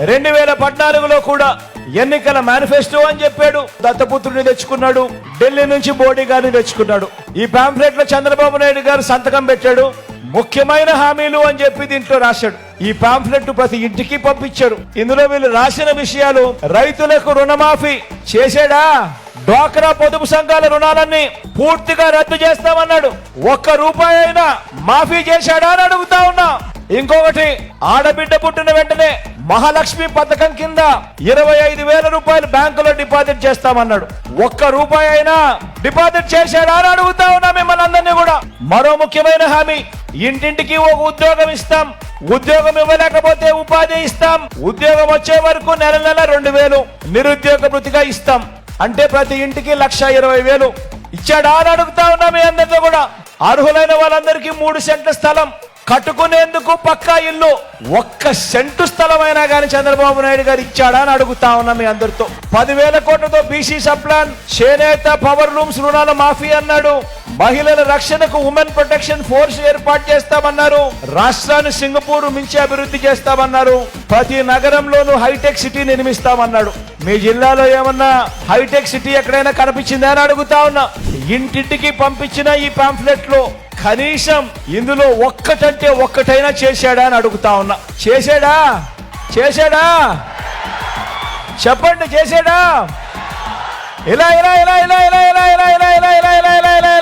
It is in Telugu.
2014లో కూడా ఎన్నికల మేనిఫెస్టో అని చెప్పాడు. దత్తపుత్రుడిని తెచ్చుకున్నాడు, ఢిల్లీ నుంచి మోడీ గారిని తెచ్చుకున్నాడు. ఈ పాంఫ్లెట్ లో చంద్రబాబు నాయుడు గారు సంతకం పెట్టాడు. ముఖ్యమైన హామీలు అని చెప్పి దీంట్లో రాశాడు. ఈ పాంఫ్లెట్ ప్రతి ఇంటికి పంపించారు. ఇందులో వీళ్ళు రాసిన విషయాలు: రైతులకు రుణమాఫీ చేశాడా? డ్వాక్రా పొదుపు సంఘాల రుణాలన్నీ పూర్తిగా రద్దు చేస్తామన్నాడు. ఒక్క రూపాయి అయినా మాఫీ చేశాడా అని అడుగుతా ఉన్నా. ఇంకొకటి, ఆడబిడ్డ పుట్టిన వెంటనే మహాలక్ష్మి పథకం కింద 25,000 రూపాయలు బ్యాంకులో డిపాజిట్ చేస్తామన్నాడు. ఒక్క రూపాయి అయినా డిపాజిట్ చేశాడా అని అడుగుతా ఉన్నా మిమ్మల్ని అందరినీ కూడా. మరో ముఖ్యమైన హామీ: ఇంటింటికి ఒక ఉద్యోగం ఇస్తాం. ఉద్యోగం ఇవ్వలేకపోతే ఉపాధి ఇస్తాం. ఉద్యోగం వచ్చే వరకు నెల 2,000 నిరుద్యోగ భృతిగా ఇస్తాం. అంటే ప్రతి ఇంటికి 1,20,000 ఇచ్చాడా అని అడుగుతా ఉన్నా మీ అందరితో కూడా. అర్హులైన వాళ్ళందరికీ 3 సెంట్ల స్థలం కట్టుకునేందుకు పక్కా ఇల్లు. 1 సెంటు స్థలమైనా కానీ చంద్రబాబు నాయుడు గారు ఇచ్చాడా అని అడుగుతా ఉన్నా మీ అందరితో. 10,000 కోట్లతో బీసీ సప్లాన్, చేనేత, పవర్ లూమ్స్ రుణాల మాఫీ అన్నాడు. మహిళల రక్షణకు ఉమెన్ ప్రొటెక్షన్ ఫోర్స్ ఏర్పాటు చేస్తామన్నారు. రాష్ట్రాన్ని సింగపూర్ మించి అభివృద్ధి చేస్తామన్నారు. ప్రతి నగరంలోనూ హైటెక్ సిటీ నిర్మిస్తామన్నాడు. మీ జిల్లాలో ఏమన్నా హైటెక్ సిటీ ఎక్కడైనా కనిపించిందా అని అడుగుతా ఉన్నా. ఇంటింటికి పంపించిన ఈ పాంఫ్లెట్ లో కనీసం ఇందులో ఒక్కటంటే ఒక్కటైనా చేశాడా అని అడుగుతా ఉన్నా. చేశాడా? చేశాడా? చెప్పండి, చేశాడా? ఇలా ఇలా ఇలా ఇలా ఇలా ఇలా ఇలా ఇలా ఇలా ఇలా ఇలా ఇలా